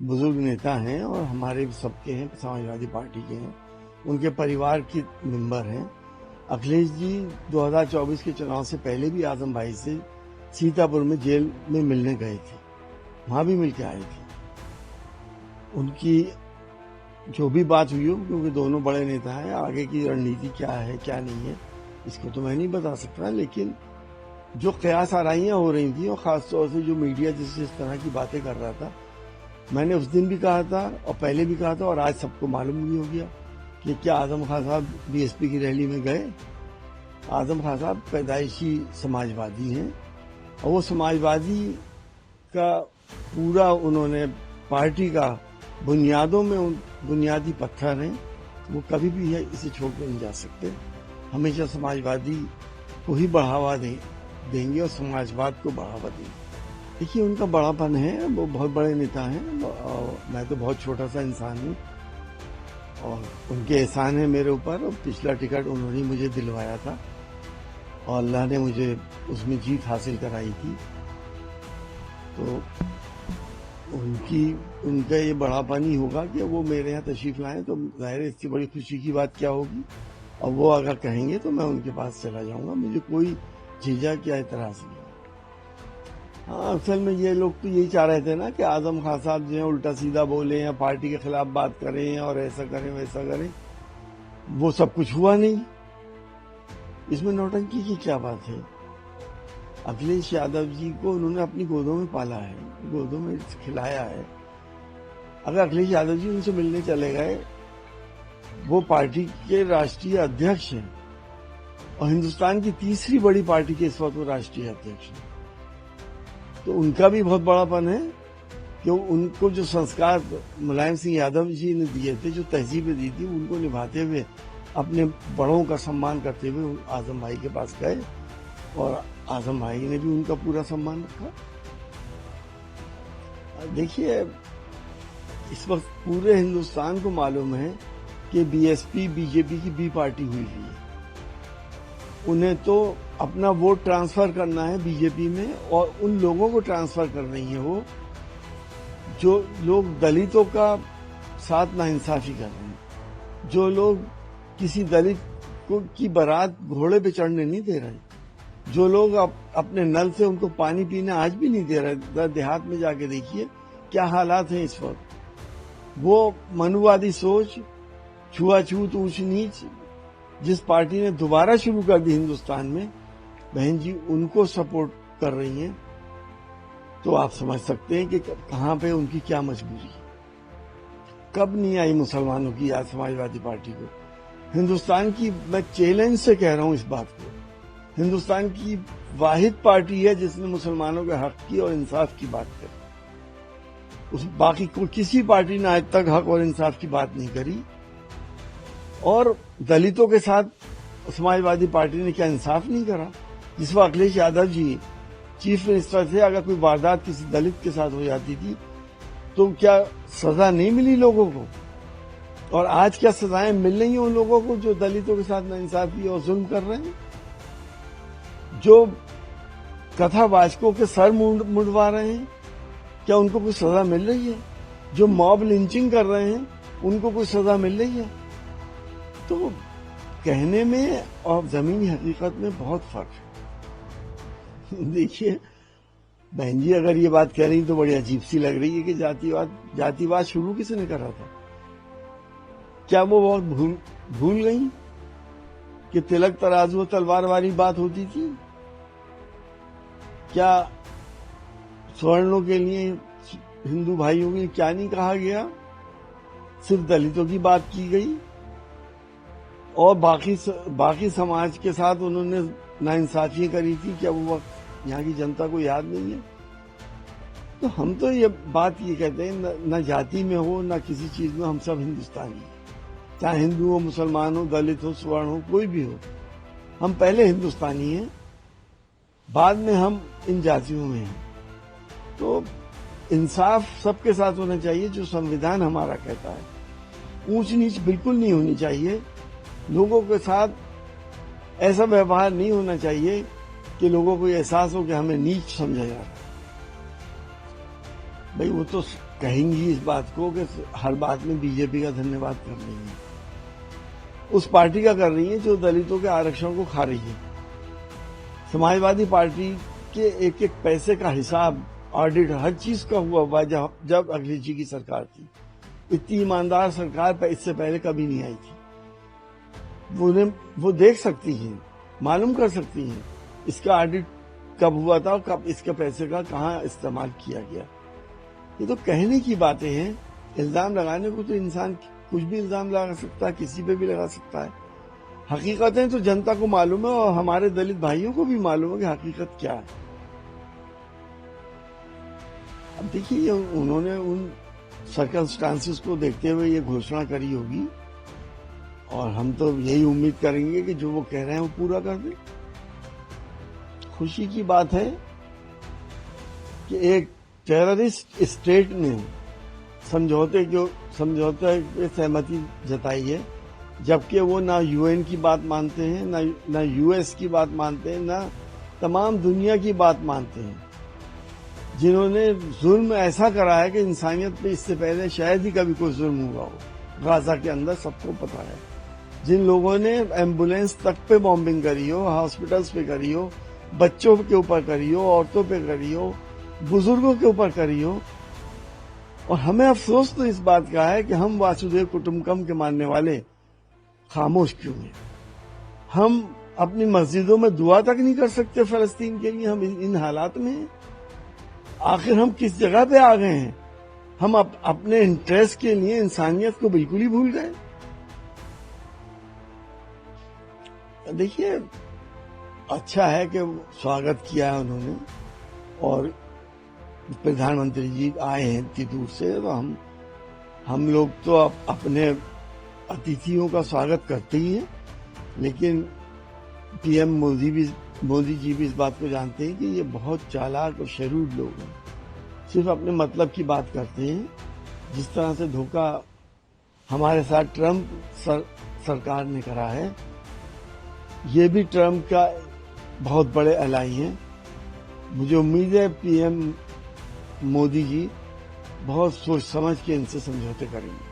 बुजुर्ग नेता हैं और हमारे सबके हैं, समाजवादी पार्टी के हैं, उनके परिवार के मेंबर हैं। अखिलेश जी 2024 के चुनाव से पहले भी आजम भाई से सीतापुर में जेल में मिलने गए थे, वहां भी मिलके आए थे। उनकी जो भी बात हुई हो, क्योंकि दोनों बड़े नेता हैं, आगे की रणनीति क्या है क्या नहीं है इसको तो मैं नहीं बता सकता, लेकिन जो कयास आराइयां हो रही थी और खासतौर से जो मीडिया जिस तरह की बातें कर रहा था, मैंने उस दिन भी कहा था और पहले भी कहा था और आज सबको मालूम भी हो गया कि क्या आजम खान साहब बीएसपी की रैली में गए। आजम खान साहब पैदाइशी समाजवादी हैं और वो समाजवादी का पूरा उन्होंने पार्टी का बुनियादों में बुनियादी पत्थर हैं, वो कभी भी है इसे छोड़ कर नहीं जा सकते। हमेशा समाजवादी को ही बढ़ावा देंगे और समाजवाद को बढ़ावा देंगे। देखिए, उनका बड़ापन है, वो बहुत बड़े नेता हैं और मैं तो बहुत छोटा सा इंसान हूँ और उनके एहसान है मेरे ऊपर। और पिछला टिकट उन्होंने मुझे दिलवाया था और अल्लाह ने मुझे उसमें जीत हासिल कराई थी, तो उनका ये बड़ापन ही होगा कि वो मेरे यहाँ तशरीफ लाएं, तो जाहिर है इससे बड़ी खुशी की बात क्या होगी। और वो अगर कहेंगे तो मैं उनके पास चला जाऊंगा, मुझे कोई झिझक या एतराज नहीं। हाँ, असल में ये लोग तो यही चाह रहे थे ना कि आजम खान साहब जो है उल्टा सीधा बोले या पार्टी के खिलाफ बात करें और ऐसा करें वैसा करें, वो सब कुछ हुआ नहीं। इसमें नौटंकी की क्या बात है। अखिलेश यादव जी को उन्होंने अपनी गोदों में पाला है, गोदों में खिलाया है। अगर अखिलेश यादव जी उनसे मिलने चले गए, वो पार्टी के राष्ट्रीय अध्यक्ष हैं और हिंदुस्तान की तीसरी बड़ी पार्टी के इस वक्त वो राष्ट्रीय अध्यक्ष हैं, तो उनका भी बहुत बड़ापन है कि उनको जो संस्कार मुलायम सिंह यादव जी ने दिए थे, जो तहजीबें दी थी, उनको निभाते हुए अपने बड़ों का सम्मान करते हुए आजम भाई के पास गए और आजम भाई ने भी उनका पूरा सम्मान रखा। देखिए, इस वक्त पूरे हिंदुस्तान को मालूम है कि बीएसपी बीजेपी की बी पार्टी हुई है। उन्हें तो अपना वोट ट्रांसफर करना है बीजेपी में और उन लोगों को ट्रांसफर कर रही है वो जो लोग दलितों का साथ नाइंसाफी कर रहे हैं, जो लोग किसी दलित को की बारात घोड़े पे चढ़ने नहीं दे रहे, जो लोग अपने नल से उनको पानी पीने आज भी नहीं दे रहे। देहात में जाके देखिए क्या हालात हैं इस वक्त। वो मनुवादी सोच, छुआछूत, ऊंच नीच जिस पार्टी ने दोबारा शुरू कर दी हिंदुस्तान में, बहन जी उनको सपोर्ट कर रही हैं, तो आप समझ सकते हैं कि कहां पे उनकी क्या मजबूरी है। कब नहीं आई मुसलमानों की याद समाजवादी पार्टी को। हिंदुस्तान की, मैं चैलेंज से कह रहा हूं इस बात को, हिंदुस्तान की वाहिद पार्टी है जिसने मुसलमानों के हक की और इंसाफ की बात करी। उस बाकी को किसी पार्टी ने आज तक हक और इंसाफ की बात नहीं करी। और दलितों के साथ समाजवादी पार्टी ने क्या इंसाफ नहीं करा। जिस वक्त अखिलेश यादव जी चीफ मिनिस्टर थे, अगर कोई वारदात किसी दलित के साथ हो जाती थी तो क्या सजा नहीं मिली लोगों को। और आज क्या सजाएं मिल रही हैं उन लोगों को जो दलितों के साथ नाइंसाफी और जुल्म कर रहे हैं, जो कथावाचकों के सर मुंडवा रहे हैं, क्या उनको कोई सजा मिल रही है। जो मॉब लिंचिंग कर रहे हैं उनको कोई सजा मिल रही है। तो कहने में और जमीनी हकीकत में बहुत फर्क है। देखिए बहन जी, अगर ये बात कह रही तो बड़ी अजीब सी लग रही है कि जातिवाद शुरू किसने करा था। क्या वो बहुत भूल गई कि तिलक तराजू और तलवार वाली बात होती थी। क्या सवर्णों के लिए, हिंदू भाइयों के लिए क्या नहीं कहा गया, सिर्फ दलितों की बात की गई और बाकी समाज के साथ उन्होंने नाइंसाफी करी थी। क्या वो वक्त यहाँ की जनता को याद नहीं है। तो हम तो ये बात ये कहते हैं, न जाति में हो न किसी चीज में, हम सब हिंदुस्तानी हैं, चाहे हिंदू हो, मुसलमान हो, दलित हो, स्वर्ण हो, कोई भी हो, हम पहले हिंदुस्तानी हैं, बाद में हम इन जातियों में हैं। तो इंसाफ सबके साथ होना चाहिए, जो संविधान हमारा कहता है। ऊंच नीच बिल्कुल नहीं होनी चाहिए। लोगों के साथ ऐसा व्यवहार नहीं होना चाहिए कि लोगों को एहसास हो कि हमें नीच समझा जा रहा है। भाई वो तो कहेंगी इस बात को कि हर बात में बीजेपी का धन्यवाद कर रही है। उस पार्टी का कर रही है जो दलितों के आरक्षण को खा रही है। समाजवादी पार्टी के एक एक पैसे का हिसाब, ऑडिट, हर चीज का हुआ जब अखिलेश जी की सरकार थी। इतनी ईमानदार सरकार इससे पहले कभी नहीं आई थी। वो देख सकती हैं, मालूम कर सकती हैं इसका ऑडिट कब हुआ था और कब इसके पैसे का कहाँ इस्तेमाल किया गया। ये तो कहने की बातें हैं। इल्जाम लगाने को तो इंसान कुछ भी इल्जाम लगा सकता है, किसी पे भी लगा सकता है। हकीकतें तो जनता को मालूम है और हमारे दलित भाइयों को भी मालूम है कि हकीकत क्या है। अब देखिए, उन्होंने उन सर्कमस्टांसेस को देखते हुए ये घोषणा करी होगी और हम तो यही उम्मीद करेंगे कि जो वो कह रहे हैं वो पूरा कर दें। खुशी की बात है कि एक टेररिस्ट स्टेट ने समझौते पे सहमति जताई है, जबकि वो ना यूएन की बात मानते हैं, ना यूएस की बात मानते हैं, ना तमाम दुनिया की बात मानते हैं, जिन्होंने जुल्म ऐसा करा है कि इंसानियत पे इससे पहले शायद ही कभी कोई जुल्म हुआ हो। गाजा के अंदर सबको पता है, जिन लोगों ने एम्बुलेंस तक पे बॉम्बिंग करी हो, हॉस्पिटल्स पे करी हो, बच्चों के ऊपर करी हो, औरतों पे करी हो, बुजुर्गों के ऊपर करी हो। और हमें अफसोस तो इस बात का है कि हम वासुदेव कुटुंबकम के मानने वाले खामोश क्यों हैं। हम अपनी मस्जिदों में दुआ तक नहीं कर सकते फलस्तीन के लिए। हम इन हालात में हैं। आखिर हम किस जगह पे आ गए हैं? हम अपने इंटरेस्ट के लिए इंसानियत को बिल्कुल ही भूल गए। देखिए, अच्छा है कि स्वागत किया है उन्होंने और प्रधानमंत्री जी आए हैं इतनी दूर से, तो हम लोग तो अपने अतिथियों का स्वागत करते ही हैं, लेकिन पीएम मोदी जी भी इस बात को जानते हैं कि ये बहुत चालाक और शरीर लोग हैं, सिर्फ अपने मतलब की बात करते हैं। जिस तरह से धोखा हमारे साथ ट्रंप सरकार ने करा है, ये भी ट्रंप का बहुत बड़े एलाई हैं। मुझे उम्मीद है पीएम मोदी जी बहुत सोच समझ के इनसे समझौते करेंगे।